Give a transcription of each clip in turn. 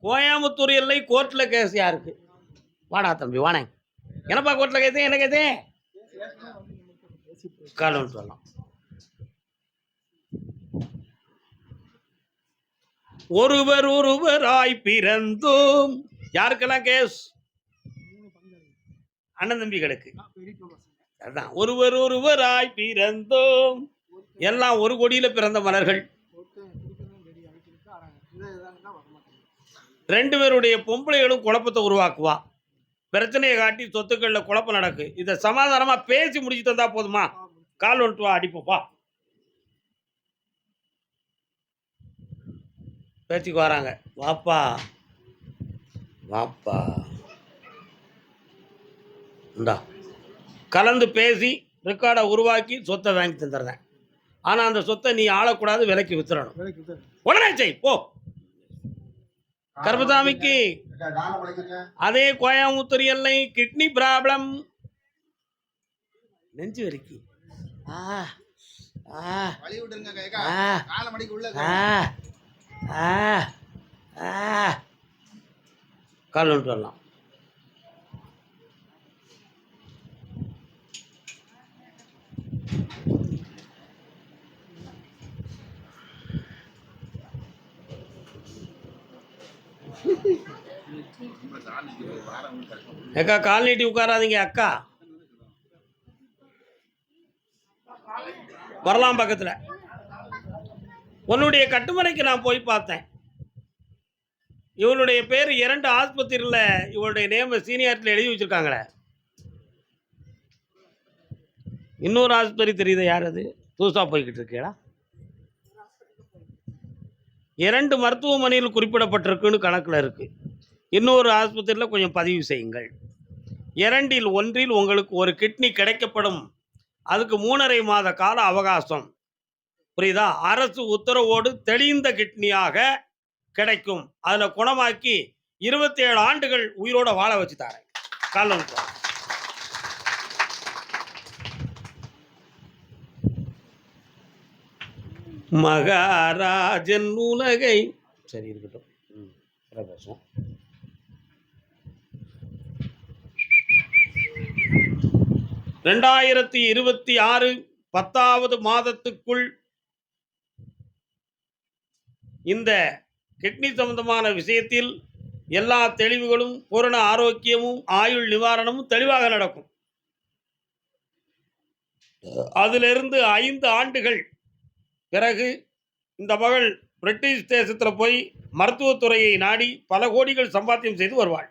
கோயம்புத்தூர் எல்லை கோர்ட்டில் கேஸ் யாருக்கு? வாடா தம்பி வானே. என்னப்பா கோர்ட்டில் கேஸ்? என்ன கேஸ்? காலம் சொல்லலாம். ஒருவர் ஒருவராய் பிறந்தோம். யாருக்கெல்லாம் கேஸ்? அண்ணன் தம்பிகளுக்கு. அதான் ஒருவர் ஒருவராய் பிறந்தோம். எல்லாம் ஒரு கொடியில பிறந்த மலர்கள். 2 பேருடைய பொம்பளைகளும் குழப்பத்தை உருவாக்குவா. பிரச்சனையை காட்டி சொத்துக்கள்ல குழப்பம் நடக்கு. இதை சமாதானமா பேசி முடிச்சு தந்தா போதுமா? கால் ஒன்று அடிப்போப்பா. பேச்சுக்கு வராங்க. வாப்பா வாப்பா இந்தா கலந்து பேசி ரெக்கார்டை உருவாக்கி சொத்தை வாங்கி தந்துடுறேன். ஆனால் அந்த சொத்தை நீ ஆளக்கூடாது, விலைக்கு வித்துறணும். உடனே செய் போ. கர்மசாமிக்கு அதே கோயம்புத்தூர் எல்லை கிட்னி ப்ராப்ளம், நெஞ்சு வரைக்கும். கால் ஒன்று வரலாம். அக்கா கால் நீட்டி உட்காராதீங்க. அக்கா வரலாம் பக்கத்தில். உன்னுடைய கட்டுமனைக்கு நான் போய் பார்த்தேன். இவளுடைய பேர் 2 ஆஸ்பத்திரியில் இவளுடைய நேம் சீனியாரிட்டியில் எழுதி வச்சிருக்காங்களே. இன்னொரு ஆஸ்பத்திரி தெரியுது, யார் அது? புதுசா போய்கிட்டு இருக்கேடா. 2 மருத்துவமனையில் குறிப்பிடப்பட்டிருக்குன்னு கணக்கில் இருக்கு. இன்னொரு ஆஸ்பத்திரியில் கொஞ்சம் பதிவு செய்யுங்கள். 2இல் 1இல் உங்களுக்கு ஒரு கிட்னி கிடைக்கப்படும். அதுக்கு 3.5 மாத கால அவகாசம். புரியுதா? அரசு உத்தரவோடு தெளிந்த கிட்னியாக கிடைக்கும். அதில் குணமாக்கி 27 ஆண்டுகள் உயிரோட வாழ வச்சு தரேன். காலம் மகாராஜன் உலகை. சரி இருக்கட்டும், பேசுவோம். 2026 10வது மாதத்துக்குள் இந்த கிட்னி சம்பந்தமான விஷயத்தில் எல்லா தெளிவுகளும், பூரண ஆரோக்கியமும், ஆயுள் நிவாரணமும் தெளிவாக நடக்கும். அதிலிருந்து 5 ஆண்டுகள் பிறகு இந்த மகள் பிரிட்டிஷ் தேசத்தில் போய் மருத்துவத்துறையை நாடி பல கோடிகள் சம்பாத்தியம் செய்து வருவாள்.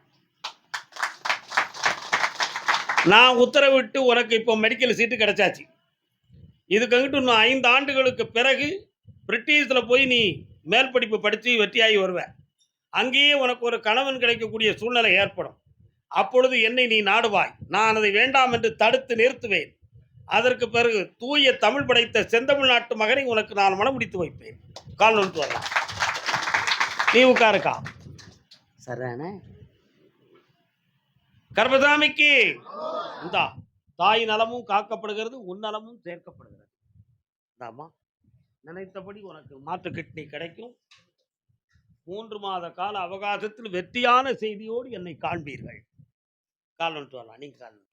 நான் உத்தரவிட்டு உனக்கு இப்போ மெடிக்கல் சீட்டு கிடைச்சாச்சு. இதுக்கிட்ட இன்னும் 5 ஆண்டுகளுக்கு பிறகு பிரிட்டிஷில் போய் நீ மேல் படிப்பு படித்து வெற்றியாகி வருவேன். அங்கேயே உனக்கு ஒரு கணவன் கிடைக்கக்கூடிய சூழ்நிலை ஏற்படும். அப்பொழுது என்னை நீ நாடுவாய். நான் அதை வேண்டாம் என்று தடுத்து நிறுத்துவேன். அதற்கு பிறகு தூய தமிழ் படைத்த செந்தமிழ்நாட்டு மகனை உனக்கு நான் மனம் முடித்து வைப்பேன். கால் ஒன்று வரலாம். நீ உட்காருக்கா. சரிண்ணே. கர்மசாமிக்கு இந்த தாய் நலமும் காக்கப்படுகிறது, உன் நலமும் சேர்க்கப்படுகிறது. இந்தாமா, நினைத்தபடி உனக்கு மாற்று கிட்னி கிடைக்கும். 3 மாத கால அவகாசத்தில் வெற்றியான செய்தியோடு என்னை காண்பீர்கள். கால் ஒன்று வரலாம். நீங்க கால் ஒன்று.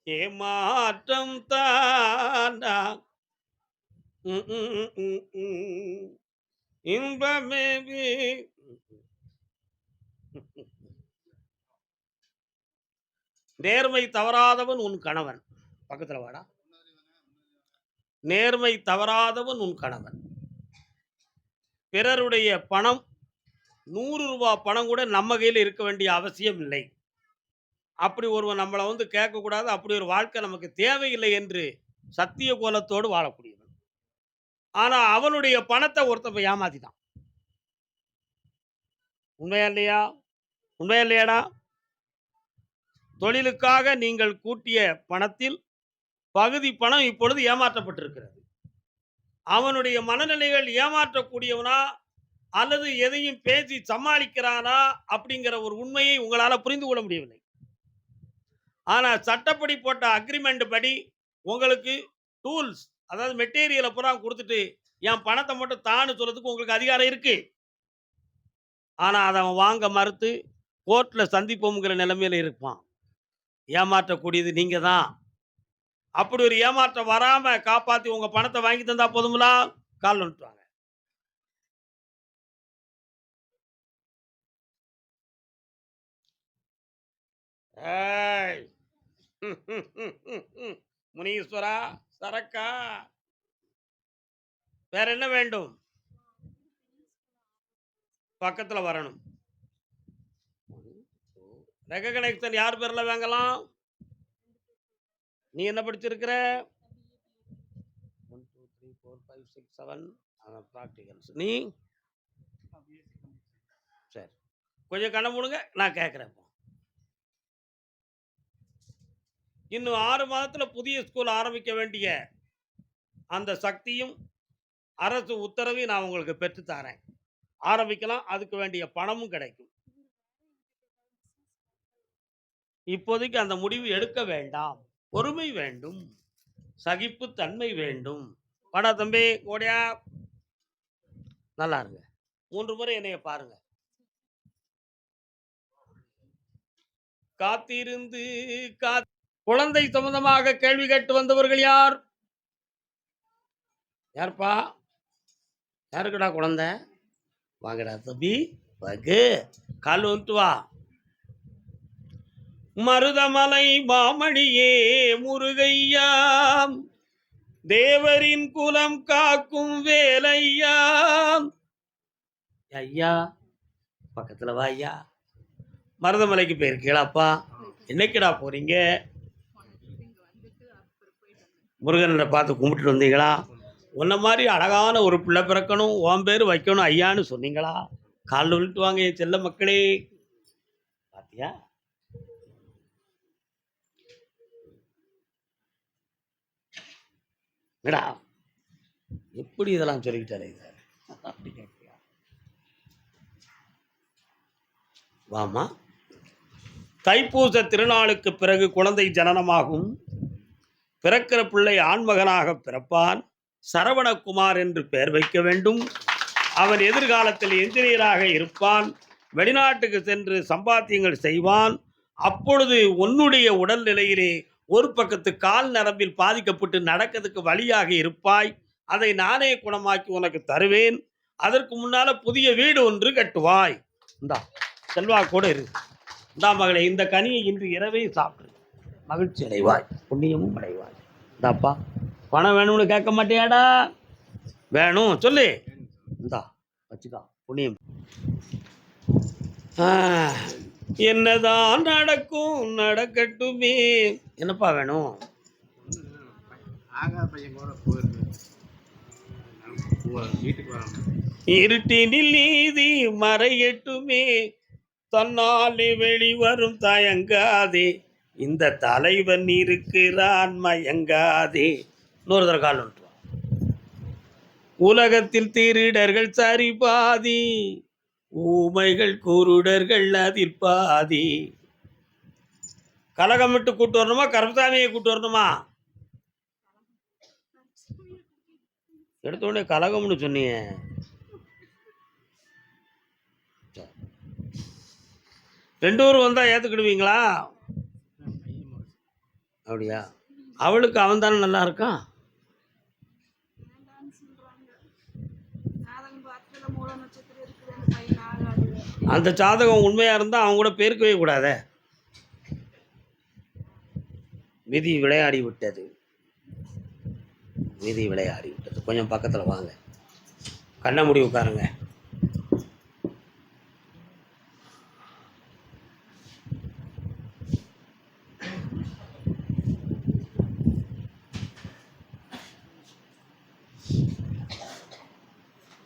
ஏமாற்றம் தானா இன்பமே. நேர்மை தவறாதவன் உன் கணவன். பக்கத்தில் வாடா. நேர்மை தவறாதவன் உன் கணவன். பிறருடைய பணம் 100 ரூபாய் பணம் கூட நம்ம கையில் இருக்க வேண்டிய அவசியம் இல்லை. அப்படி ஒருவன் நம்மளை கேட்கக்கூடாது. அப்படி ஒரு வாழ்க்கை நமக்கு தேவையில்லை என்று சத்திய கோலத்தோடு வாழக்கூடியவன். ஆனா அவனுடைய பணத்தை ஒருத்தன் ஏமாத்திட்டான். உண்மையா இல்லையா? உண்மையா இல்லையாடா? தொழிலுக்காக நீங்கள் கூட்டிய பணத்தில் பகுதி பணம் இப்பொழுது ஏமாற்றப்பட்டிருக்கிறது. அவனுடைய மனநிலைகள் ஏமாற்றக்கூடியவனா அல்லது எதையும் பேசி சமாளிக்கிறானா அப்படிங்கிற ஒரு உண்மையை உங்களால் புரிந்து கொள்ள முடியவில்லை. ஆனால் சட்டப்படி போட்ட அக்ரிமெண்ட் படி உங்களுக்கு டூல்ஸ், அதாவது மெட்டீரியலை பூரா கொடுத்துட்டு என் பணத்தை மட்டும் தான்னு சொல்றதுக்கு உங்களுக்கு அதிகாரம் இருக்கு. ஆனால் அதை அவன் வாங்க மறுத்து கோர்ட்டில் சந்திப்போங்கிற நிலைமையில் இருப்பான். ஏமாற்றக்கூடியது நீங்கள் தான். அப்படி ஒரு ஏமாற்றம் வராமல் காப்பாற்றி உங்கள் பணத்தை வாங்கி தந்தா போதுங்களா? கால் வந்துட்டுவாங்க. ஏய் முனீஸ்வரா, சரக்கா, வேற என்ன வேண்டும்? பக்கத்துல வரணும். ரெகக்னைசேஷன் யார் பேர்ல வாங்கலாம்? நீ என்ன படிச்சிருக்கிற? 1 2 3 4 5 6 7 ப்ராக்டிகல்ஸ். நீ சரி, கொஞ்சம் கண்ண மூடுங்க, நான் கேட்கிறேன். இன்னும் 6 மாதத்துல புதிய ஸ்கூல் ஆரம்பிக்க வேண்டிய அந்த சக்தியும் அரசு உத்தரவையும் நான் உங்களுக்கு பெற்று தரேன். ஆரம்பிக்கலாம். அதுக்கு வேண்டிய பணமும் கிடைக்கும். இப்போதைக்கு அந்த முடிவு எடுக்க வேண்டாம். பொறுமை வேண்டும், சகிப்பு தன்மை வேண்டும். வாடா தம்பி, ஓடியா. நல்லா இருங்க. 3 முறை என்னைய பாருங்க. காத்திருந்து குழந்தை சம்பந்தமாக கேள்வி கேட்டு வந்தவர்கள் யார்? யார்ப்பா? யாருக்குடா குழந்தை? வாங்கடா தம்பி, வாங்க. கால் வந்துட்டு வா. மருதமலை மாமணியே முருகையா, தேவரின் குலம் காக்கும் வேலையா. ஐயா பக்கத்துல வா ஐயா. மருதமலைக்கு போயிருக்கீங்களாப்பா? என்னைக்குடா போறீங்க? முருகனை பார்த்து கும்பிட்டுட்டு வந்தீங்களா? உன்ன மாதிரி அழகான ஒரு பிள்ளை பிறக்கணும், உன் பேர் வைக்கணும் ஐயான்னு சொன்னீங்களா? காலில் விழுட்டு வாங்க என் செல்ல மக்களே. பாத்தியா? மேடா எப்படி இதெல்லாம் சொல்லிக்கிட்டாரு இதை அப்படி கேட்கியா? வாமா. தைப்பூச திருநாளுக்கு பிறகு குழந்தை ஜனனமாகும். பிறக்கிற பிள்ளை ஆண்மகனாக பிறப்பான். சரவணகுமார் என்று பெயர் வைக்க வேண்டும். அவன் எதிர்காலத்தில் என்ஜினியராக இருப்பான். வெளிநாட்டுக்கு சென்று சம்பாத்தியங்கள் செய்வான். அப்பொழுது உன்னுடைய உடல்நிலையிலே ஒரு பக்கத்து கால் நரம்பில் பாதிக்கப்பட்டு நடக்கிறதுக்கு வழியாக இருப்பாய். அதை நானே குணமாக்கி உனக்கு தருவேன். அதற்கு முன்னால புதிய வீடு ஒன்று கட்டுவாய். இந்தா செல்வா கூட இருக்கு. இந்தா மகளே, இந்த கனியை இன்று இரவே சாப்பிடு, மகிழ்ச்சி அடைவாய், புண்ணியமும் அடைவாய். இந்தாப்பா, பணம் வேணும்னு கேட்க மாட்டியாடா? வேணும் சொல்லு. இந்தா வச்சுக்கா, புண்ணியம். என்னதான் நடக்கும் நடக்கட்டுமே. என்னப்பா வேணும்? இருட்டினில் நீதி மறையட்டுமே, தன்னாலே வெளிவரும் தயங்காதே, இந்த தலைவன் இருக்கிறான் மயங்காதே. இன்னொரு தர கால் வந்துட்டு. உலகத்தில் திருடர்கள் சரி பாதி, ஊமைகள் குருடர்கள் அதில் பாதி. கலகமிட்டு கூட்டு வரணுமா, கருப்பசாமியை கூட்டு வரணுமா? எடுத்தோடனே கலகம்னு சொன்னீங்க. ரெண்டு பேரும் வந்தா ஏத்துக்கிடுவீங்களா? அப்படியா? அவளுக்கு அவன் தானே நல்லா இருக்கான். அந்த ஜாதகம் உண்மையா இருந்தா அவங்க கூட பேருக்கவே கூடாத. விதி விளையாடி விட்டது, விதி விளையாடி விட்டது. கொஞ்சம் பக்கத்துல வாங்க, கண்ண மூடி உட்காருங்க.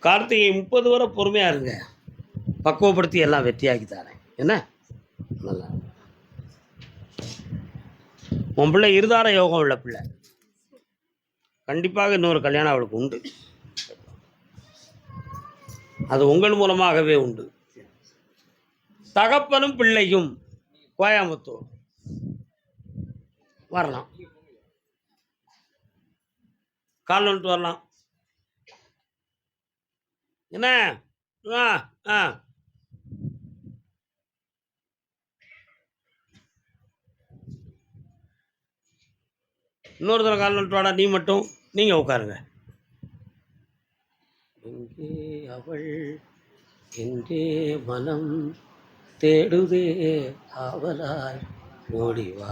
கார்த்திகை 30 வரை பொறுமையா இருங்க, பக்குவப்படுத்தி எல்லாம் வெற்றியாக்கி தரேன். என்ன நல்லா உன் பிள்ளை இருதார யோகம் உள்ள பிள்ளை. கண்டிப்பாக இன்னொரு கல்யாணம் அவளுக்கு உண்டு. அது உங்கள் மூலமாகவே உண்டு. தகப்பனும் பிள்ளையும் கோயம்புத்தூர் வரலாம், கால் வந்துட்டு வரலாம். என்ன? இன்னொருத்தர கால் நட்டுவாடா, நீ மட்டும் நீங்கள் உட்காருங்க. எங்கே அவள் எங்கே மனம் தேடுதே அவளாய் ஓடிவா.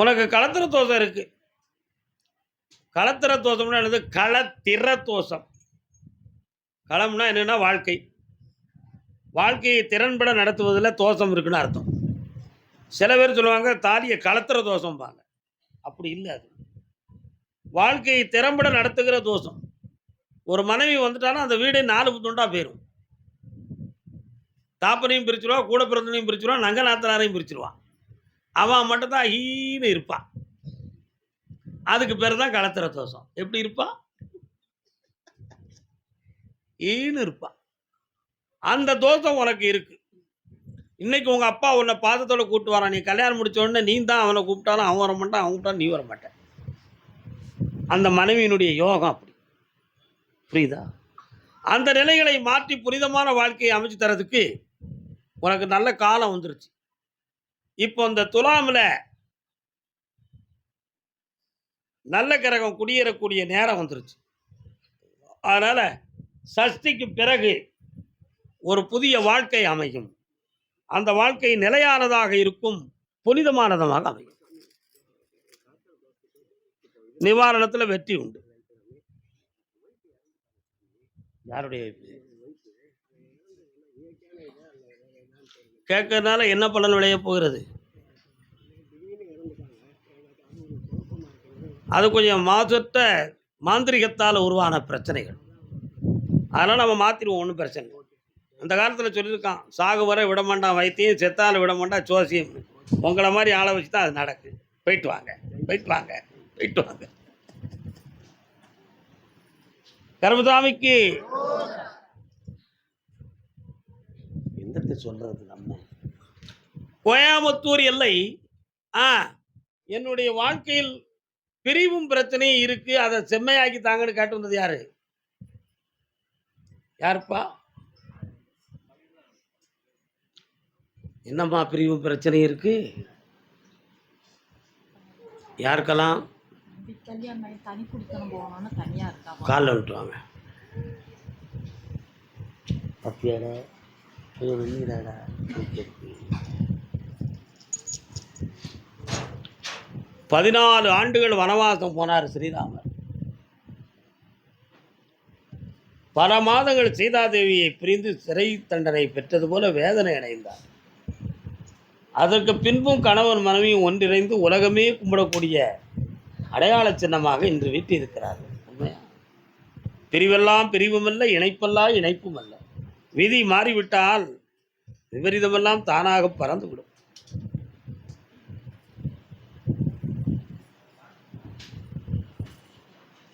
உனக்கு களத்திர தோஷம் இருக்கு. களத்திர தோஷம்னா என்னது? களத்திர தோஷம். களம்னா என்னன்னா வாழ்க்கை. வாழ்க்கையை திறன்பட நடத்துவதில் தோஷம் இருக்குன்னு அர்த்தம். சில பேர் சொல்லுவாங்க தாலியை களத்திர தோஷம்பாங்க. அப்படி இல்லை. அது வாழ்க்கையை திறம்பட நடத்துகிற தோஷம். ஒரு மனைவி வந்துட்டாலும் அந்த வீடே 4 துண்டா போயிடும். தாப்பனையும் பிரிச்சுருவா, கூட பிறந்தனையும் பிரிச்சுருவா, நங்க நாத்தனாரையும் பிரிச்சுருவான். அவன் மட்டும் தான் ஈன்னு இருப்பான். அதுக்கு பேர் தான் களத்திர தோஷம். எப்படி இருப்பான்? ஈன்னு இருப்பான். அந்த தோஷம் உனக்கு இருக்கு. இன்னைக்கு உங்க அப்பா உன்னை பாதத்தோட கூப்பிட்டு வரான். நீ கல்யாணம் முடிச்ச உடனே நீ தான் அவனை கூப்பிட்டாலும் அவன் வர மாட்டான், அவன் கூப்பிட்டாலும் நீ வர மாட்டேன். அந்த மனைவியினுடைய யோகம் அப்படி. புரியுதா? அந்த நிலைகளை மாற்றி புனிதமான வாழ்க்கையை அமைச்சு தரதுக்கு உனக்கு நல்ல காலம் வந்துருச்சு. இப்போ இந்த துலாமில் நல்ல கிரகம் குடியேறக்கூடிய நேரம் வந்துருச்சு. அதனால சஷ்டிக்கு பிறகு ஒரு புதிய வாழ்க்கை அமையும். அந்த வாழ்க்கை நிலையானதாக இருக்கும், புனிதமானதாக அமையும். நிவாரணத்தில் வெற்றி உண்டு. யாருடைய கேட்கறதுனால என்ன பலன் விளைய போகிறது? அது கொஞ்சம் மாசற்ற மாந்திரிகத்தால் உருவான பிரச்சனைகள். அதனால் நம்ம மாற்றிடுவோம், ஒன்றும் பிரச்சனை. அந்த காலத்தில் சொல்லியிருக்கான், சாகு வரை விட மாட்டான் வைத்தியம், செத்தால் விட மாட்டான் சோசியம். உங்களை மாதிரி ஆளை வச்சு தான் அது நடக்கு. போயிட்டு வாங்க, போயிட்டு வாங்க, போயிட்டு வாங்க. கருமசாமிக்கு எந்த சொல்றது? நம்ம கோயம்புத்தூர் எல்லை என்னுடைய வாழ்க்கையில் பிரிவும் பிரச்சனையும் இருக்கு, அதை செம்மையாக்கி தாங்கன்னு கேட்டு வந்தது யாரு? யாருப்பா? என்னம்மா பிரிவு பிரச்சனை இருக்கு? யாருக்கெல்லாம்? காலில் விட்டுவாங்க. பத்தியாடா 14 ஆண்டுகள் வனவாசம் போனார் ஸ்ரீராமர். பல மாதங்கள் சீதாதேவியை பிரிந்து சிறை தண்டனை பெற்றது போல வேதனை அடைந்தார். அதற்கு பின்பும் கணவன் மனைவியும் ஒன்றிணைந்து உலகமே கும்பிடக்கூடிய அடையாள சின்னமாக இன்று வீட்டில் இருக்கிறார்கள். உண்மையா? பிரிவெல்லாம் பிரிவுமல்ல, இணைப்பெல்லாம் இணைப்பும் அல்ல. விதி மாறிவிட்டால் விபரீதமெல்லாம் தானாக பறந்துவிடும்.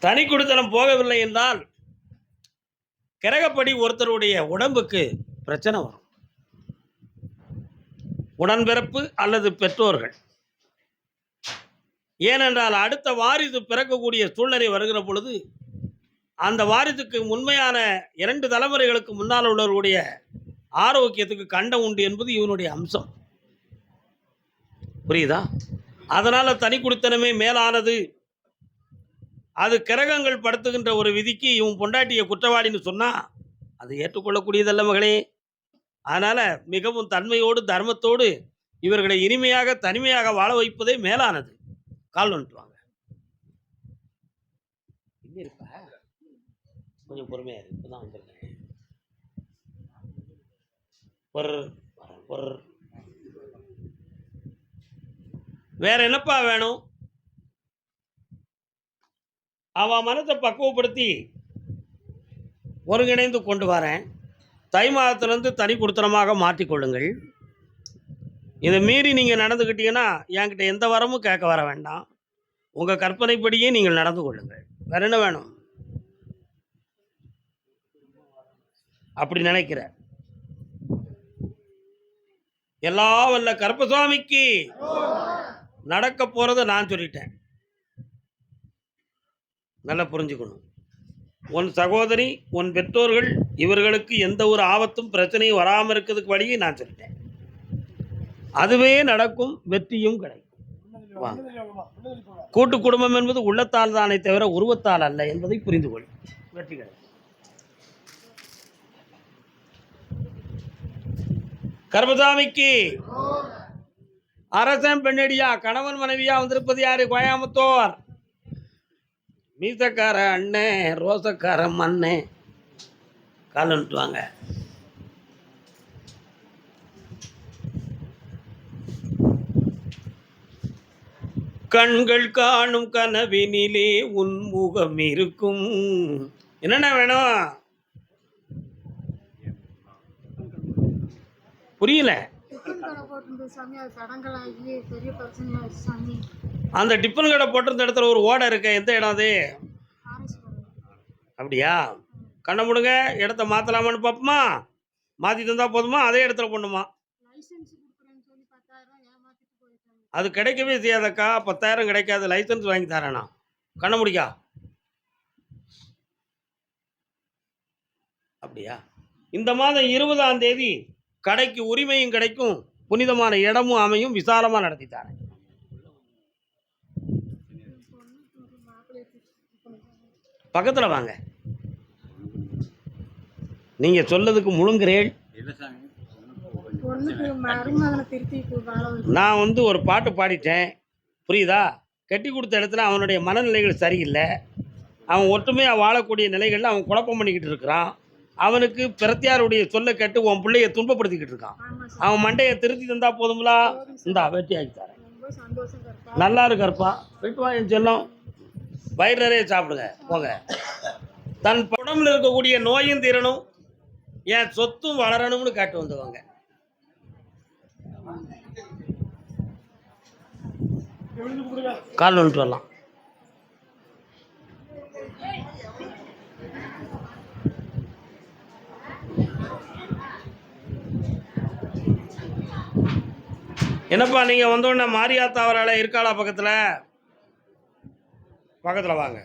தனி குடித்தனம் போகவில்லை என்றால் கிரகப்படி ஒருத்தருடைய உடம்புக்கு பிரச்சனை வரும். உடன்பிறப்பு அல்லது பெற்றோர்கள். ஏனென்றால் அடுத்த வாரிசு பிறக்கக்கூடிய சூழ்நிலை வருகிற பொழுது அந்த வாரிசுக்கு உண்மையான 2 தலைமுறைகளுக்கு முன்னால் உள்ளவர்களுடைய ஆரோக்கியத்துக்கு கண்டம் உண்டு என்பது இவனுடைய அம்சம். புரியுதா? அதனால் தனி குடித்தனமே மேலானது. அது கிரகங்கள் படுத்துகின்ற ஒரு விதிக்கு இவன் பொண்டாட்டியை குற்றவாளின்னு சொன்னால் அது ஏற்றுக்கொள்ளக்கூடியதல்ல மகளே. அதனால் மிகவும் தன்மையோடு தர்மத்தோடு இவர்களை இனிமையாக தனிமையாக வாழ வைப்பதே மேலானது. கால் வந்துட்டுவாங்க. இங்கே இருப்பா, கொஞ்சம் பொறுமையாக இருக்கு. இப்போ தான் வந்துருக்கேன். வேற என்னப்பா வேணும்? அவன் மனத்தை பக்குவப்படுத்தி ஒருங்கிணைந்து கொண்டு வரேன். தை மாதத்திலிருந்து தனி குடித்தனமாக மாற்றிக்கொள்ளுங்கள். இதை மீறி நீங்கள் நடந்துக்கிட்டீங்கன்னா என்கிட்ட எந்த வரமும் கேட்க வர வேண்டாம். உங்கள் கற்பனைப்படியே நீங்கள் நடந்து கொள்ளுங்கள். வேற என்ன வேணும்? அப்படி நினைக்கிற எல்லா வல்ல கருப்பசாமிக்கு நடக்க போறதை நான் சொல்லிட்டேன். நல்லா புரிஞ்சுக்கணும். உன் சகோதரி, உன் பெற்றோர்கள், இவர்களுக்கு எந்த ஒரு ஆபத்தும் பிரச்சனையும் வராமல் இருக்கிறதுக்கு வழியை நான் சொல்லிட்டேன். அதுவே நடக்கும், வெற்றியும் கிடைக்கும். வாங்க. கூட்டு குடும்பம் என்பது உள்ளத்தால் தானே தவிர உருவத்தால் அல்ல என்பதை புரிந்து கொள். வெற்றி கிடைக்கும். கர்மசாமிக்கு அரசன் பெண்ணடியா கணவன் மனைவியா வந்திருப்பது யாரு? கோயம்புத்தூர் மீசக்கார அண்ணே, ரோசக்கார மண்ணே, காலன்ட்டுவாங்க. கண்கள் காணும் கனவினிலே உன் முகம் இருக்கும். என்னென்ன வேணும்? புரியல. அந்த டிஃபன் கடை போட்டிருந்த இடத்துல ஒரு ஓடை இருக்க, எந்த இடம் அது? அப்படியா? கண்ணை முடுங்க, இடத்த மாற்றலாமான்னு பார்ப்போமா? மாற்றி தந்தா போதுமா? அதே இடத்துல போடணுமா? அது கிடைக்கவே செய்யாதக்கா. 10,000 கிடைக்காது. லைசன்ஸ் வாங்கி தரேனா? கண்ண முடிக்கா. அப்படியா? இந்த மாதம் 20ஆம் தேதி கடைக்கு உரிமையும் கிடைக்கும், புனிதமான இடமும் அமையும், விசாலமாக நடத்தி தரேன். பக்கத்தில் வாங்க. நீங்க சொல்லதுக்கு முழுங்குறேன். நான் ஒரு பாட்டு பாடிட்டேன், புரியுதா? கட்டி கொடுத்த இடத்துல அவனுடைய மனநிலைகள் சரியில்லை. அவன் ஒற்றுமையாக வாழக்கூடிய நிலைகளில் அவன் குழப்பம் பண்ணிக்கிட்டு இருக்கிறான். அவனுக்கு பிரத்தியாருடைய சொல்ல கேட்டு உன் பிள்ளைய துன்பப்படுத்திக்கிட்டு இருக்கான். அவன் மண்டையை திருத்தி தந்தா போதுங்களா? இந்தா வெட்டி ஆக்கி தரேன். நல்லா இருக்காருப்பா. போயிட்டு வா என் செல்லம். வயிறு நிறைய சாப்பிடுங்க போங்க. தன் உடம்புல இருக்கக்கூடிய நோயும் தீரணும், என் சொத்தும் வளரணும்னு காட்டு வந்தவங்க. கால் வந்துட்டு வரலாம். என்னப்பா நீங்க வந்தோடனே மாரியாத்தா அவரால இருக்காளா? பக்கத்துல பக்கத்துல வாங்க.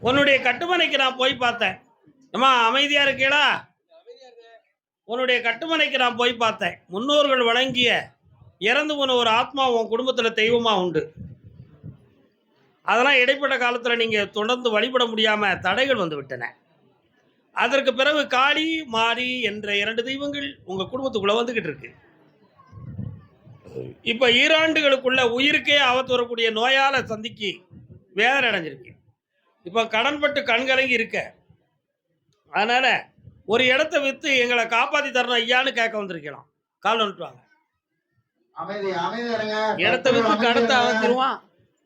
உன்னுடைய கட்டுமனைக்கு நான் போய் பார்த்தேன். அம்மா அமைதியா இருக்கீங்களா? உன்னுடைய கட்டுமனைக்கு நான் போய் பார்த்தேன். முன்னோர்கள் வழங்கிய இறந்து போன ஒரு ஆத்மா உன் குடும்பத்தில் தெய்வமா உண்டு. அதெல்லாம் இடைப்பட்ட காலத்தில் நீங்கள் தொடர்ந்து வழிபட முடியாமல் தடைகள் வந்து விட்டன. அதற்கு பிறகு காளி மாரி என்ற 2 தெய்வங்கள் உங்கள் குடும்பத்துக்குள்ளே வந்துக்கிட்டு இருக்கு. இப்போ ஈராண்டுகளுக்குள்ள உயிருக்கே ஆபத்து வரக்கூடிய நோயால் சந்திக்கு வேதனை அடைஞ்சிருக்கு. இப்போ கடன்பட்டு கண்கலங்கி இருக்க. அதனால் ஒரு இடத்த விற்று எங்களை காப்பாற்றி தரணும் ஐயான்னு கேட்க வந்திருக்கலாம். கால் வந்துட்டுவாங்க. இடத்த விற்று கடத்த அவத்திடுவான்,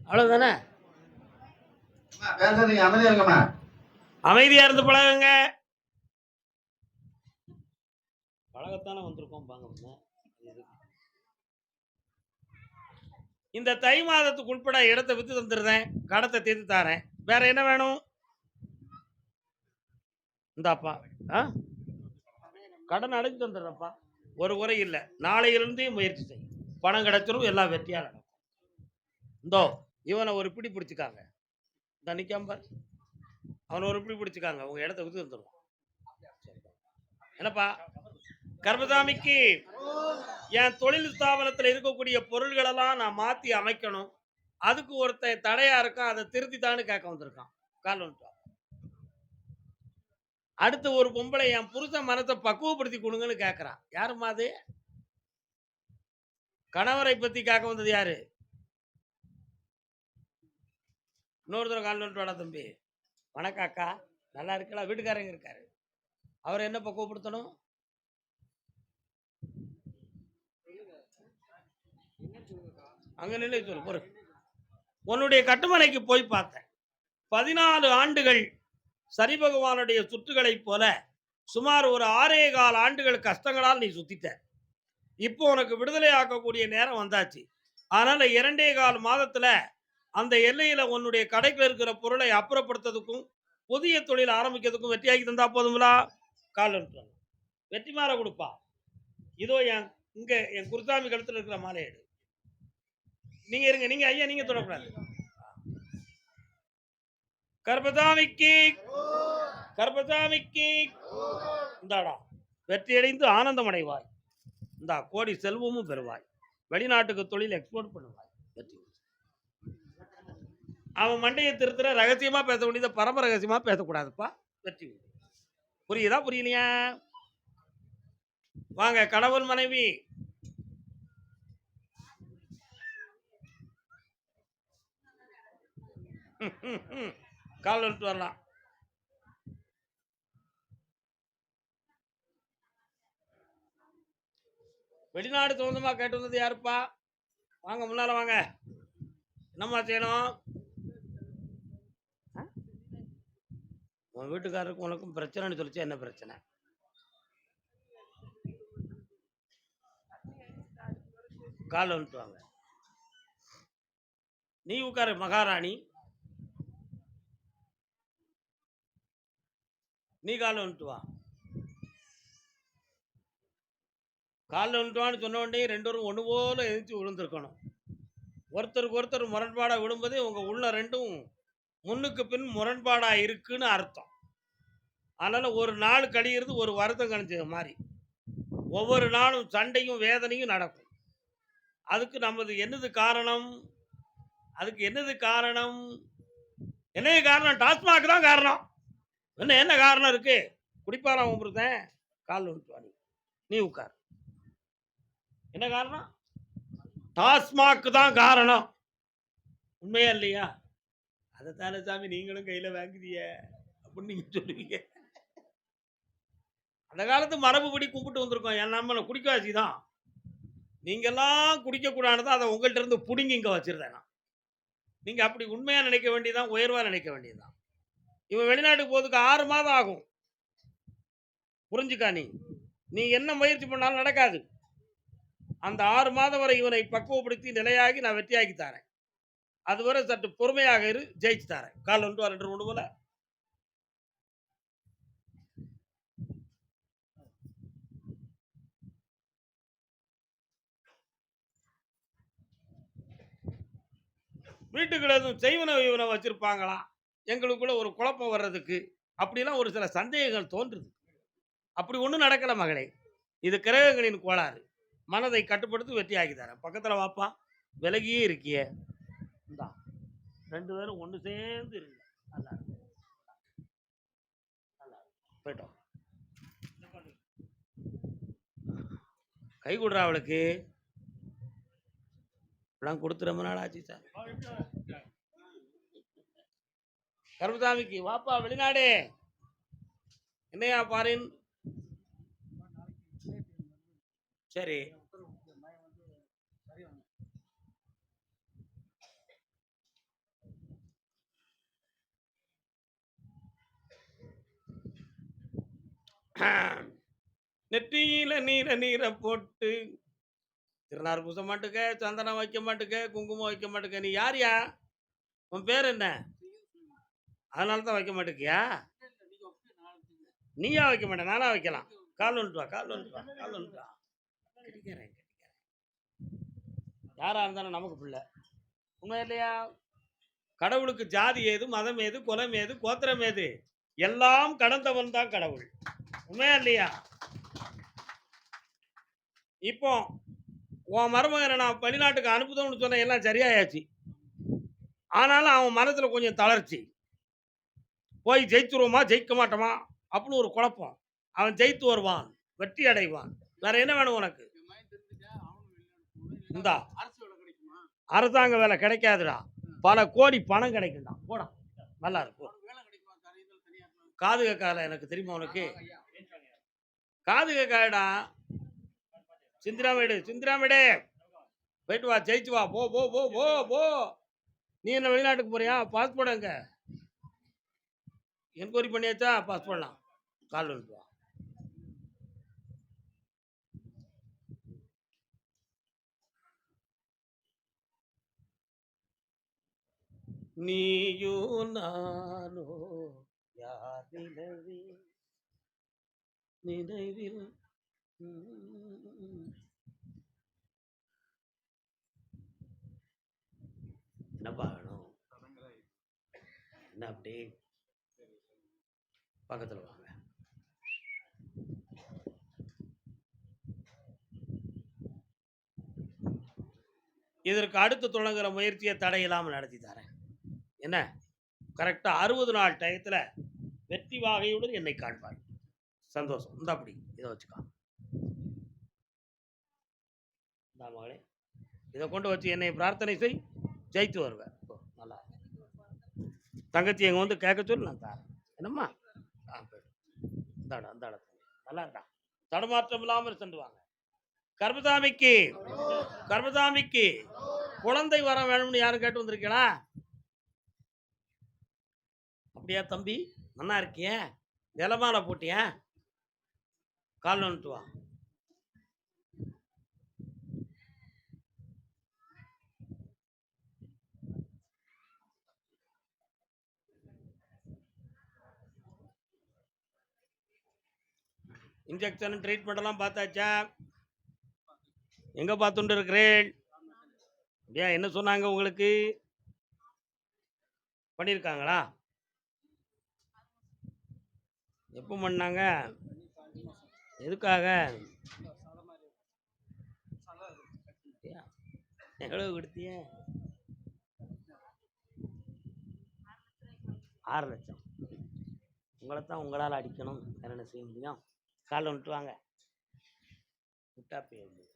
அவ்வளோதானே? அமைதியா இருந்து பழகுங்க. பழகத்தானே வந்திருக்கோம். பாங்க, இந்த தை மாதத்துக்கு உட்பட இடத்தை வித்து தந்துடுறேன், கடத்தை தீர்த்து தாரேன். வேற என்ன வேணும்? இந்தாப்பா, கடன் அடைஞ்சு தந்துடுறப்பா. ஒரு குறை இல்லை. நாளையிலிருந்தே முயற்சி செய்யும், பணம் கிடைச்சிடும், எல்லாம் வெற்றியா நடக்கும். இந்தோ இவனை ஒரு பிடி பிடிச்சிக்காங்க. இந்த நிக்காம அவனை ஒரு பிடி பிடிச்சிக்காங்க. உங்க இடத்த வித்து தந்துடுவோம். என்னப்பா கர்மசாமிக்கு என் தொழில் ஸ்தாபனத்தில் இருக்கக்கூடிய பொருள்களெல்லாம் நான் மாற்றி அமைக்கணும். அதுக்கு ஒருத்தன் தடையா இருக்கான், அதை திருத்தித்தான்னு கேட்க வந்திருக்கான். கால் வந்துட்டான். அடுத்து ஒரு பொம்பளை என் புருஷன் மனத்தை பக்குவப்படுத்தி கொடுங்கன்னு கேட்கறான். யாருமா அது? கணவரை பத்தி கேட்க வந்தது யாரு? இன்னொரு தடவை கால் வந்துட்டு வாடா தம்பி. வணக்கம் அக்கா, நல்லா இருக்கலாம். வீட்டுக்காரங்க இருக்காரு, அவரை என்ன பக்குவப்படுத்தணும்? அங்க நிலை சொல்லு. பொறு. உன்னுடைய கட்டுமனைக்கு போய் பார்த்தேன். 14 ஆண்டுகள் சரி பகவானுடைய சுற்றுகளைப் போல சுமார் ஒரு 6.25 ஆண்டுகள் கஷ்டங்களால் நீ சுத்திட்ட. இப்போ உனக்கு விடுதலை ஆக்கக்கூடிய நேரம் வந்தாச்சு. அதனால 2.25 மாதத்துல அந்த எல்லையில உன்னுடைய கடைக்குள்ள இருக்கிற பொருளை அப்புறப்படுத்துறதுக்கும் புதிய தொழில் ஆரம்பிக்கிறதுக்கும் வெற்றியாக்கி தந்தா போதுங்களா? கால் வந்துட்டாங்க. வெற்றி மாற கொடுப்பா. இதோ என் குருசாமி கழுத்துல இருக்கிற மாலை எடு. நீங்க இருங்க, நீங்க ஐயா, நீங்க தொடக்கூடாது. கர்மசாமிக்கு இந்தாடா, வெற்றியடைந்து ஆனந்தம் அடைவாய். இந்த கோடி செல்வமும் பெறுவாய். வெளிநாட்டுக்கு தொழில் எக்ஸ்போர்ட் பண்ணுவாய். வெற்றி. அவன் மண்டையை திருத்துற ரகசியமா பேச வேண்டியதை பரம ரகசியமா பேசக்கூடாதுப்பா. வெற்றி. புரியுதா புரியலையா? வாங்க கணவன் மனைவி கால் வந்துட்டு வரலாம். வெளிநாடு சொந்தமா கேட்டு வந்தது யாருப்பா? வாங்க முன்னால வாங்க. என்னம்மா செய்யணும்? உன் வீட்டுக்காரருக்கும் உனக்கும் பிரச்சனைன்னு சொல்லிச்சு. என்ன பிரச்சனை? கால் வந்துட்டு வாங்க. நீ உட்காரு மகாராணி. நீ கால் வந்துட்டு வா. காலில் வந்துட்டுவான்னு சொன்ன உடனே ரெண்டு பேரும் ஒன்று போல எதிர்த்து விழுந்திருக்கணும். ஒருத்தருக்கு ஒருத்தர் முரண்பாடாக விடும்போது உங்கள் உள்ள ரெண்டும் முன்னுக்கு பின் முரண்பாடாக இருக்குன்னு அர்த்தம். அதனால் ஒரு நாள் கழிகிறது ஒரு வருத்தம் கழிச்சது மாதிரி ஒவ்வொரு நாளும் சண்டையும் வேதனையும் நடக்கும். அதுக்கு நமது என்னது காரணம்? அதுக்கு என்னது காரணம்? என்ன காரணம்? டாஸ்மாக் தான் காரணம். என்ன காரணம் இருக்கு? குடிப்பாரா உங்களுதான்? கால் வந்துட்டு நீ உட்கார். என்ன காரணம்? டாஸ்மாக் தான் காரணம். உண்மையா இல்லையா? அதைத்தானே சாமி நீங்களும் கையில வாங்குதிய அப்படின்னு நீங்க சொல்லுவீங்க. அந்த காலத்து மரபுபடி கும்பிட்டு வந்திருக்கோம். என் நம்ம குடிக்காசி தான். நீங்கெல்லாம் குடிக்க கூடாதுதான் அதை உங்கள்கிட்ட இருந்து புடுங்கி இங்க வச்சிருந்தேன். நீங்க அப்படி உண்மையா நினைக்க வேண்டியதான், உயர்வா நினைக்க வேண்டியதுதான். இவன் வெளிநாட்டுக்கு போறதுக்கு 6 மாதம் ஆகும். புரிஞ்சுக்கா? நீ என்ன முயற்சி பண்ணாலும் நடக்காது. அந்த 6 மாதம் வரை இவனை பக்குவப்படுத்தி நிலையாகி நான் வெற்றியாக்கி தரேன். அதுவரை சற்று பொறுமையாக இரு, ஜெயிச்சு தரேன். கால் ஒன்று 2 மூணு போல வீட்டுக்குள்ள எதுவும் செய்வன இவனை வச்சிருப்பாங்களா? எங்களுக்குள்ள ஒரு குழப்பம் வர்றதுக்கு அப்படிலாம் ஒரு சில சந்தேகங்கள் தோன்றுது. அப்படி ஒன்றும் நடக்கல மகளே. இது கிரகங்களின் கோளாறு. மனதை கட்டுப்படுத்தி வெற்றியாக்கி தரேன். பக்கத்தில் வாப்பா. விலகியே இருக்கிய. இந்தா 2 பேரும் ஒன்று சேர்ந்து இருங்க. நல்லா போயிட்டோம். கை கொடுறா அவளுக்கு. கொடுத்து ரொம்ப நாள் ஆச்சு சார். கருமசாமிக்கு வாப்பா வெளிநாடு. என்னையா பாரின்? சரி. நெற்றியில நீரை போட்டு திருநார் பூச மாட்டுக்க, சந்தனம் வைக்க மாட்டுக்க, குங்குமம் வைக்க மாட்டுக்க. நீ யாரியா? உன் பேர் என்ன? அதனால தான் வைக்க மாட்டேக்கியா? நீயா வைக்க மாட்டேன், நானா வைக்கலாம். கால் வந்துட்டு வா, கால் வந்துட்டு வா, கால் வந்துட்டு வா. கிடைக்கிறேன். யாரா இருந்தாலும் நமக்கு பிள்ளை. உண்மை இல்லையா? கடவுளுக்கு ஜாதி ஏது, மதம் ஏது, குலம் ஏது, கோத்திரம் ஏது? எல்லாம் கடந்தவன் தான் கடவுள். உண்மையா இல்லையா? இப்போ உன் மருமகனை நான் வெளிநாட்டுக்கு அனுப்புதோம்னு சொன்ன எல்லாம் சரியாயாச்சு. ஆனாலும் அவன் மனசுல கொஞ்சம் தளர்ச்சி. போய் ஜெயித்துருவோமா ஜெயிக்க மாட்டோமா அப்படின்னு ஒரு குழப்பம். அவன் ஜெயித்து வருவான், வெற்றி அடைவான். வேற என்ன வேணும் உனக்கு? இந்தா அரசாங்க வேலை கிடைக்காதுடா. பல கோடி பணம் கிடைக்கும்டா. போடா, நல்லா இருக்கும். காது கேட்காத எனக்கு தெரியுமா உனக்கு? காது கேட்காடா. சிந்திராமேடு போயிட்டு வா, ஜெயிச்சு வா. போ போ போ போ போ. நீ என்ன வெளிநாட்டுக்கு போறியா? பாஸ்போர்ட் எங்க? என்கொயரி பண்ணியாச்சா? பாஸ்போர்ட்லாம் கால் வந்துட்டு வா. நீயோ நானோ யார் நினைவில் என்னப்பா வேணும்? என்ன அப்படி? பக்கத்தில் வாங்க. இதற்கு அடுத்து தொடங்குற முயற்சியை தடையில்லாமல் நடத்தி தரேன். என்ன கரெக்டாக 60 நாள் டயத்தில் வெற்றி வாகையுடன் என்னை காண்பார். சந்தோஷம். இந்த அப்படி இதை வச்சுக்கா மகளே, இதை கொண்டு வச்சு என்னை பிரார்த்தனை செய், ஜெயித்து வருவேன். நல்லா தங்கச்சி எங்க வந்து கேட்க சொல்லு, நான் தரேன். என்னம்மா அந்த நல்லா இருக்கா, தடுமாற்றம் இல்லாமல் சென்றுவாங்க. கர்மசாமிக்கு குழந்தை வர வேணும்னு யாரும் கேட்டு வந்திருக்கீங்களா? அப்படியா தம்பி, நல்லா இருக்கிய? நிலமால போட்டிய? கால் வந்துட்டு வா. இன்ஜெக்ஷன் ட்ரீட்மெண்ட் எல்லாம் பார்த்தாச்சா? எங்க பார்த்துட்டு இருக்கிறேன்? ஏன் என்ன சொன்னாங்க உங்களுக்கு? பண்ணியிருக்காங்களா? எப்போ பண்ணாங்க? எதுக்காக? எவ்வளவு கொடுத்திய? 6 லட்சம். உங்களை தான் உங்களால் அடிக்கணும், வேற என்ன செய்ய முடியும்? காலில் வந்துட்டு வாங்க. விட்டா போயிருந்தது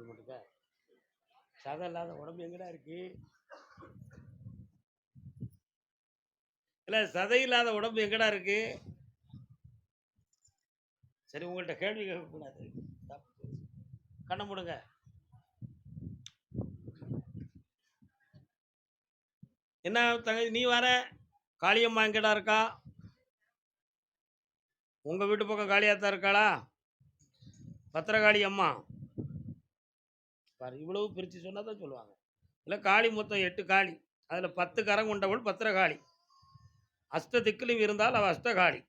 மட்டுக்க சதை இல்லாத உடம்பு எங்கடா இருக்கு? இல்லை, சதை இல்லாத உடம்பு எங்கடா இருக்கு? சரி, உங்கள்கிட்ட கேள்வி கேட்கக்கூடாது. கண்ணை மூடுங்க. என்ன தங்கச்சி நீ வர? காளியம்மா எங்கடா இருக்கா? உங்க வீட்டு பக்கம் காளியாத்தான் இருக்காளா? பத்திரகாளி அம்மா பாரு, இவ்வளவு பிரித்து சொன்னால் தான் சொல்லுவாங்க. இல்லை, காளி மொத்தம் 8 காளி, அதில் 10 கரம் கொண்டவள் பத்திரகாளி. அஷ்ட திக்கிலும் இருந்தால் அவள் அஷ்டகாளி.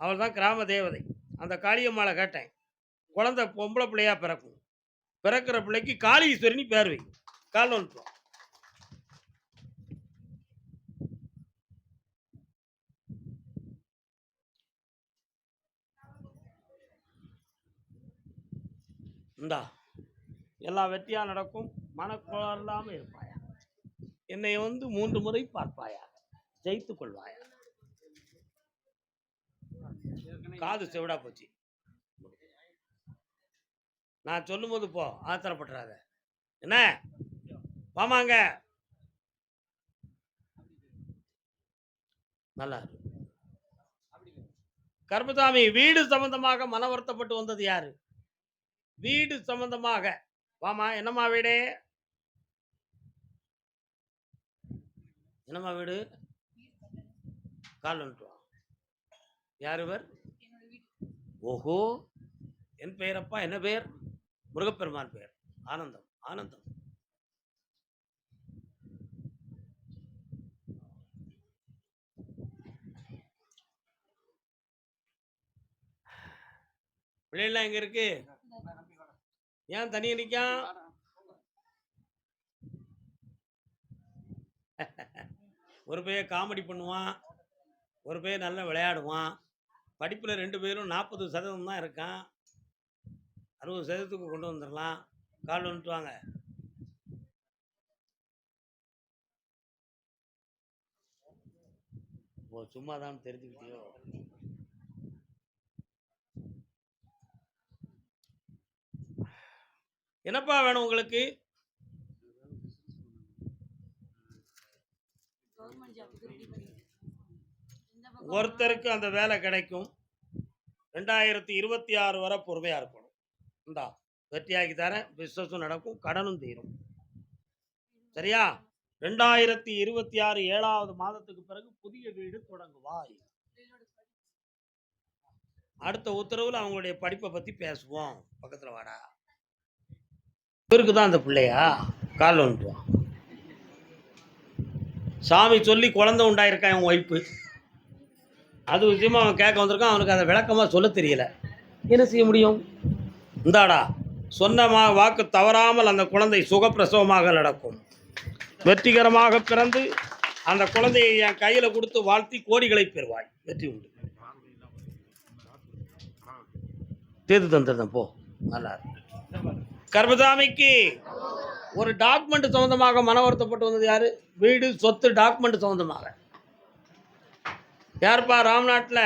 அவள் தான் கிராம தேவதை. அந்த காளியம்மாளை கேட்டேன், குழந்தை பொம்பளை பிள்ளையா பிறக்கும், பிறக்கிற பிள்ளைக்கு காளீஸ்வரினி பேர் வை. கால் வந்துட்டோம். இந்தா எல்லாம் வெற்றியா நடக்கும். மனக்குளம் இல்லாமல் இருப்பாயா. என்னை வந்து 3 முறை பார்ப்பாயா, ஜெயித்துக் கொள்வாயா. காது செவிடா போச்சு. நான் சொல்லும் போது போ, ஆத்திரப்பட்டுறாத. என்ன பாமாங்க, நல்லா கர்மசாமி. வீடு சம்பந்தமாக மன வருத்தப்பட்டு வந்தது யாரு? வீடு சம்பந்தமாக வாமா. என்னம்மா வீடு? என்னம்மா வீடு? கால் வந்துட்டு வா. யார் இவர்? ஓஹோ, என் பெயரப்பா. என்ன பெயர்? முருகப்பெருமான் பெயர். ஆனந்தம் ஆனந்தம். பிள்ளைலாம் எங்க இருக்கு? ஏன் தனியா நிக்கா? ஒரு பையன் காமெடி பண்ணுவான், ஒரு பையன் நல்லா விளையாடுவான். படிப்பில் 2 பேரும் 40% தான் இருக்கான். 60% கொண்டு வந்துடலாம். கால் வந்துட்டு வாங்க. ஓ, சும்மா தான் தெரிஞ்சுக்கிட்டியோ? என்னப்பா வேணும் உங்களுக்கு? ஒருத்தருக்கு அந்த வேலை கிடைக்கும். 2026 வரை பொறுமையா இருக்கணும். இந்தா வெற்றியாக்கி தரேன். பிசினஸும் நடக்கும், கடனும் தீரும். சரியா? 2026 7வது மாதத்துக்கு பிறகு புதிய வீடு தொடங்குவாய். அடுத்த உத்தரவுல அவங்களுடைய படிப்பை பத்தி பேசுவோம். பக்கத்துல வாடா. இவருக்கு தான் அந்த பிள்ளையா? கால் வந்துட்டுவான். சாமி சொல்லி குழந்தை உண்டாயிருக்கான் என் ஒய்ஃபு. அது விஷயமா அவன் கேட்க வந்திருக்கான். அவனுக்கு அதை விளக்கமாக சொல்ல தெரியல. என்ன செய்ய முடியும்? இந்தாடா, சொன்ன வாக்கு தவறாமல் அந்த குழந்தை சுகப்பிரசவமாக நடக்கும். வெற்றிகரமாக பிறந்து அந்த குழந்தையை என் கையில் கொடுத்து வாழ்த்தி கோடிகளை பெறுவாய். வெற்றி உண்டு. தேர்ந்து தந்துடுறேன் போ. நல்லா இருக்கு. கர்மசாமிக்கு ஒரு டாக்குமெண்ட் சம்பந்தமாக மன வருத்தப்பட்டு வந்தது யாரு? வீடு சொத்து டாக்குமெண்ட் சம்பந்தமாக. யாருப்பா ராம்நாட்டில்